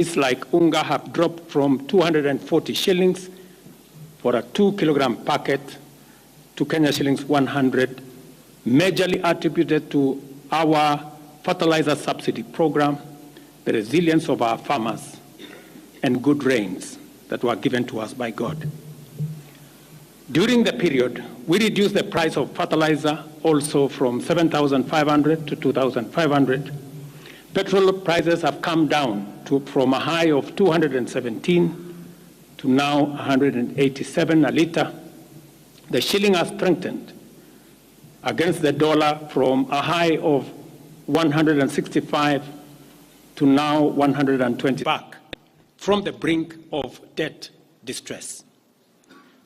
It's like unga have dropped from 240 shillings for a 2-kilogram packet to Kenya shillings 100, majorly attributed to our fertilizer subsidy program, the resilience of our farmers, and good rains that were given to us by God. During the period, we reduced the price of fertilizer also from 7,500 to 2,500. Petrol prices have come down from a high of 217 to now 187 a litre. The shilling has strengthened against the dollar from a high of 165 to now 120, back from the brink of debt distress.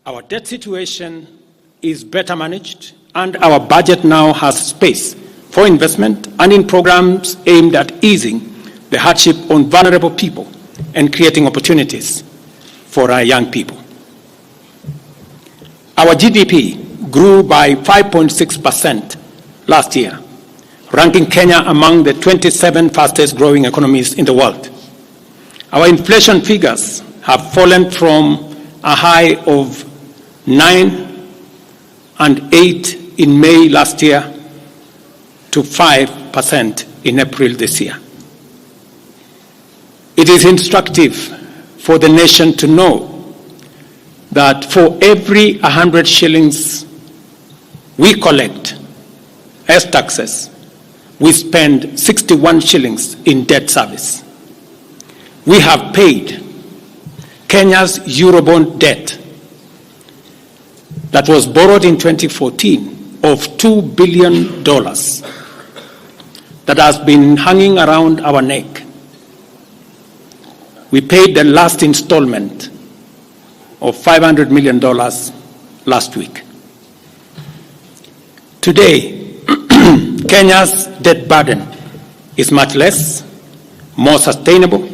Our debt situation is better managed, and our budget now has space for investment and in programs aimed at easing the hardship on vulnerable people and creating opportunities for our young people. Our GDP grew by 5.6% last year, ranking Kenya among the 27 fastest growing economies in the world. Our inflation figures have fallen from a high of 9 and 8 in May last year to 5% in April this year. It is instructive for the nation to know that for every 100 shillings we collect as taxes, we spend 61 shillings in debt service. We have paid Kenya's Eurobond debt that was borrowed in 2014 of $2 billion that has been hanging around our neck. We paid the last installment of $500 million last week. Today, Kenya's debt burden is much less, more sustainable,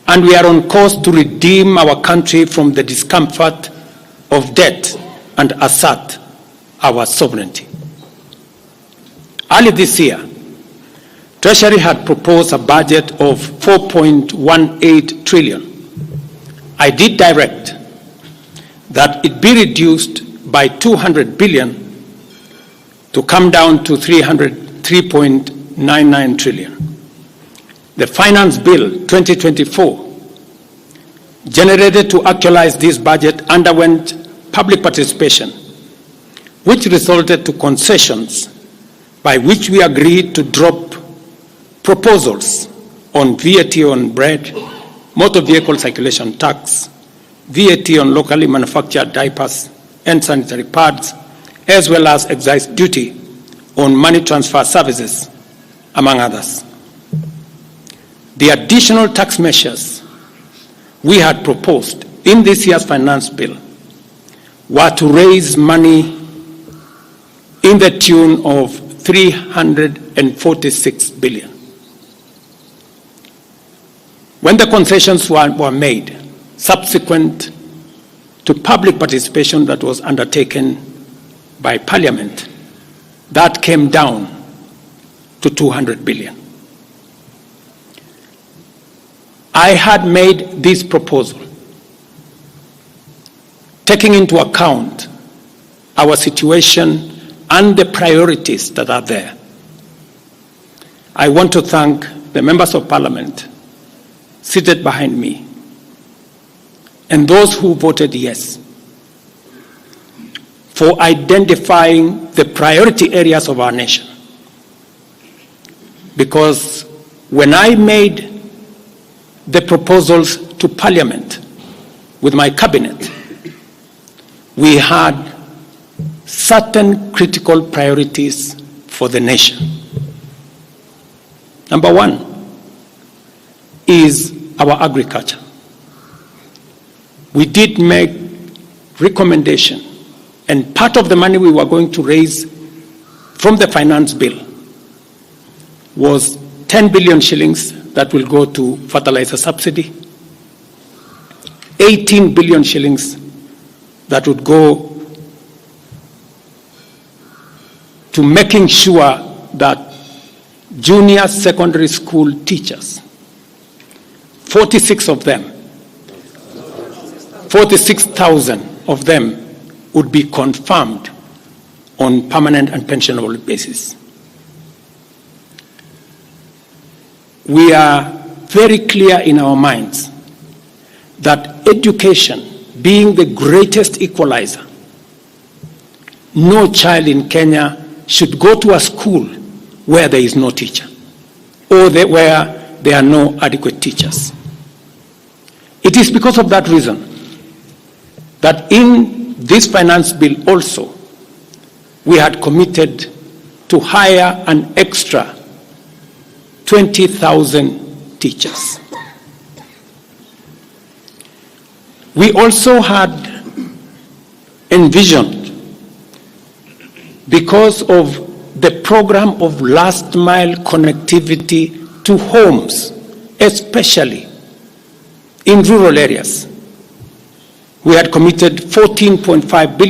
and we are on course to redeem our country from the discomfort of debt and assert our sovereignty. Early this year, Treasury had proposed a budget of 4.18 trillion. I did direct that it be reduced by 200 billion to come down to 3.99 trillion. The Finance Bill 2024, generated to actualize this budget, underwent public participation, which resulted to concessions by which we agreed to drop proposals on VAT on bread, motor vehicle circulation tax, VAT on locally manufactured diapers and sanitary pads, as well as excise duty on money transfer services, among others. The additional tax measures we had proposed in this year's finance bill were to raise money in the tune of 346 billion. When the concessions were made, subsequent to public participation that was undertaken by Parliament, that came down to 200 billion. I had made this proposal taking into account our situation and the priorities that are there. I want to thank the members of Parliament seated behind me and those who voted yes for identifying the priority areas of our nation. Because when I made the proposals to Parliament with my cabinet, we had certain critical priorities for the nation. Number one is our agriculture. We did make recommendation, and part of the money we were going to raise from the finance bill was 10 billion shillings that will go to fertilizer subsidy, 18 billion shillings that would go to making sure that junior secondary school teachers 46,000 of them would be confirmed on permanent and pensionable basis. We are very clear in our minds that education being the greatest equalizer, no child in Kenya should go to a school where there is no teacher or where there are no adequate teachers. It is because of that reason that in this finance bill also, we had committed to hire an extra 20,000 teachers. We also had envisioned, because of the program of last mile connectivity to homes, especially in rural areas, we had committed 14.5 billion